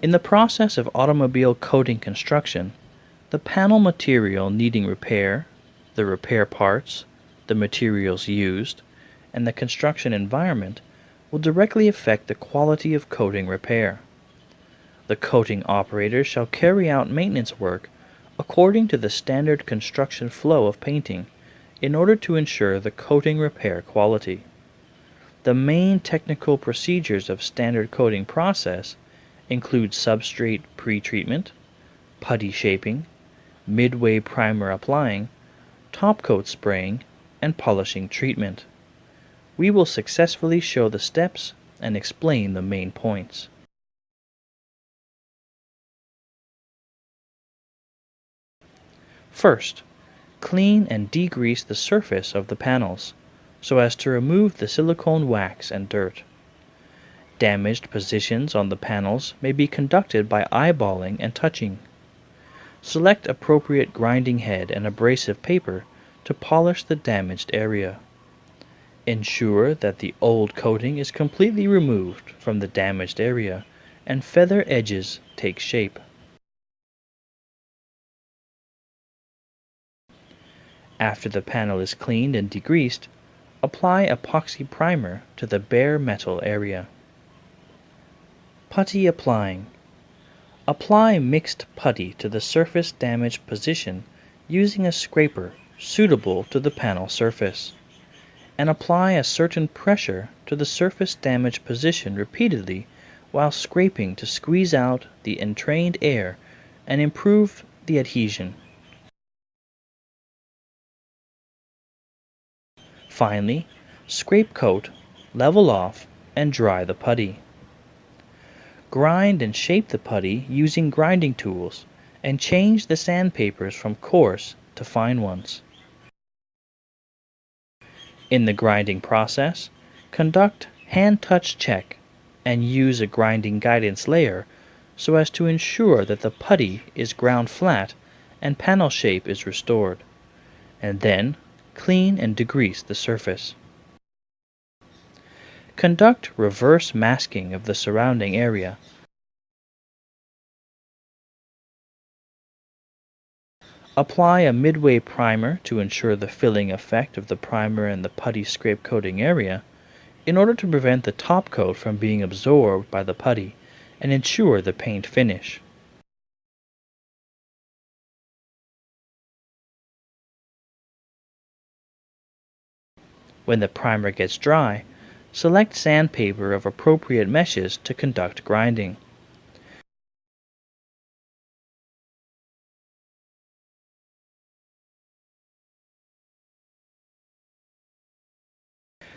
In the process of automobile coating construction, the panel material needing repair, the repair parts, the materials used, and the construction environment will directly affect the quality of coating repair. The coating operator shall carry out maintenance work according to the standard construction flow of painting in order to ensure the coating repair quality. The main technical procedures of standard coating process include substrate pretreatment, putty shaping, midway primer applying, topcoat spraying, and polishing treatment. We will successfully show the steps and explain the main points. First, clean and degrease the surface of the panels so as to remove the silicone wax and dirt. Damaged positions on the panels may be conducted by eyeballing and touching. Select appropriate grinding head and abrasive paper to polish the damaged area. Ensure that the old coating is completely removed from the damaged area and feather edges take shape. After the panel is cleaned and degreased, apply epoxy primer to the bare metal area. Putty applying. Apply mixed putty to the surface damaged position using a scraper suitable to the panel surface, and apply a certain pressure to the surface damaged position repeatedly while scraping to squeeze out the entrained air and improve the adhesion. Finally, scrape coat, level off, and dry the putty. Grind and shape the putty using grinding tools and change the sandpapers from coarse to fine ones. In the grinding process, conduct hand-touch check and use a grinding guidance layer so as to ensure that the putty is ground flat and panel shape is restored, and then clean and degrease the surface. Conduct reverse masking of the surrounding area. Apply a midway primer to ensure the filling effect of the primer in the putty scrape coating area in order to prevent the top coat from being absorbed by the putty and ensure the paint finish. When the primer gets dry, select sandpaper of appropriate meshes to conduct grinding.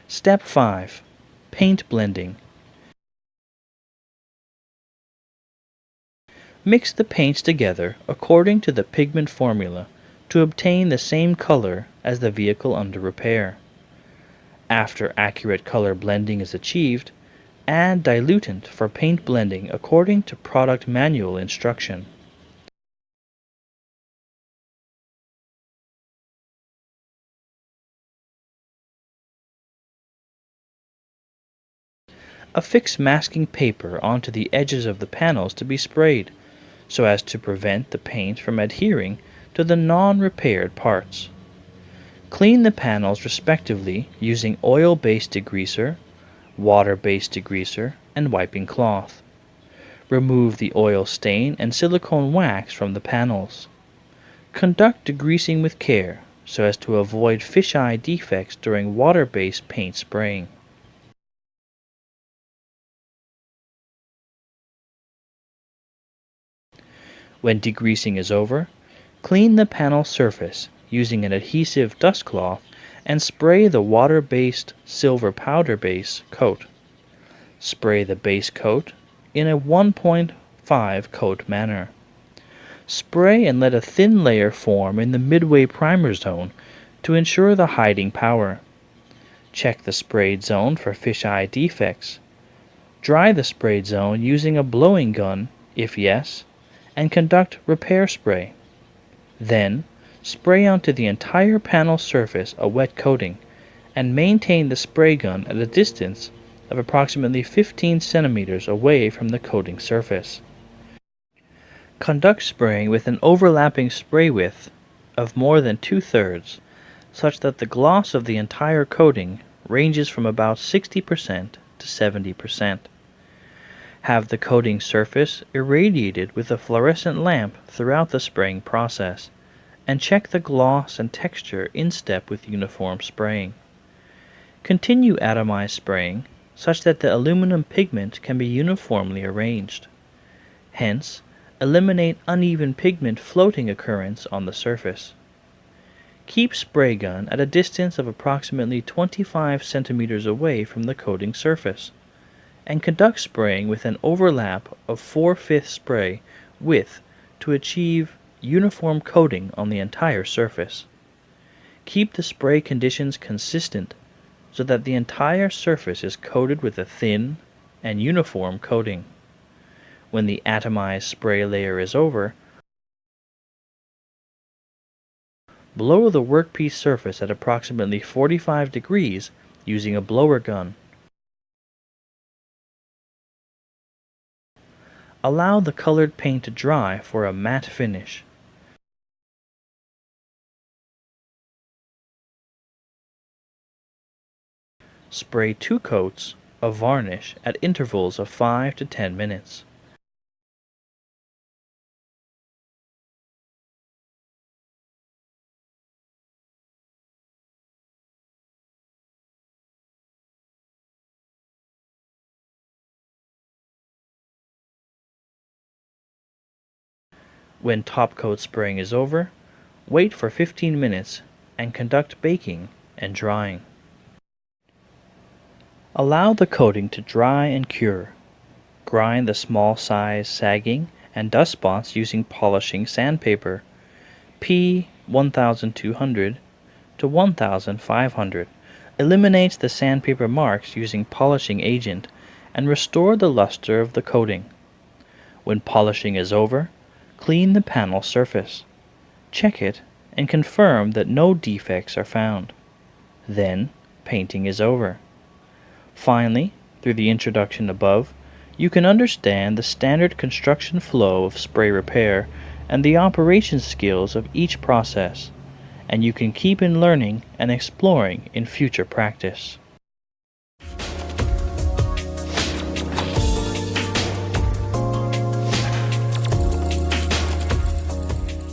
Step 5. Paint blending. Mix the paints together according to the pigment formula to obtain the same color as the vehicle under repair. After accurate color blending is achieved, add diluent for paint blending according to product manual instruction. Affix masking paper onto the edges of the panels to be sprayed, so as to prevent the paint from adhering to the non-repaired parts. Clean the panels respectively using oil-based degreaser, water-based degreaser, and wiping cloth. Remove the oil stain and silicone wax from the panels. Conduct degreasing with care so as to avoid fisheye defects during water-based paint spraying. When degreasing is over, clean the panel surface using an adhesive dust cloth and spray the water-based silver powder base coat. Spray the base coat in a 1.5 coat manner. Spray and let a thin layer form in the midway primer zone to ensure the hiding power. Check the sprayed zone for fisheye defects. Dry the sprayed zone using a blowing gun, if yes, and conduct repair spray. Then, spray onto the entire panel surface a wet coating and maintain the spray gun at a distance of approximately 15 centimeters away from the coating surface. Conduct spraying with an overlapping spray width of more than 2/3, such that the gloss of the entire coating ranges from about 60% to 70%. Have the coating surface irradiated with a fluorescent lamp throughout the spraying process, and check the gloss and texture in step with uniform spraying. Continue atomized spraying such that the aluminum pigment can be uniformly arranged. Hence, eliminate uneven pigment floating occurrence on the surface. Keep spray gun at a distance of approximately 25 centimeters away from the coating surface, and conduct spraying with an overlap of 4/5 spray width to achieve uniform coating on the entire surface. Keep the spray conditions consistent so that the entire surface is coated with a thin and uniform coating. When the atomized spray layer is over, blow the workpiece surface at approximately 45 degrees using a blower gun. Allow the colored paint to dry for a matte finish. Spray 2 coats of varnish at intervals of 5 to 10 minutes. When top coat spraying is over, wait for 15 minutes and conduct baking and drying. Allow the coating to dry and cure. Grind the small size sagging and dust spots using polishing sandpaper P1200 to 1500. Eliminates the sandpaper marks using polishing agent and restore the luster of the coating. When polishing is over, clean the panel surface. Check it and confirm that no defects are found. Then, painting is over. Finally, through the introduction above, you can understand the standard construction flow of spray repair and the operation skills of each process, and you can keep in learning and exploring in future practice.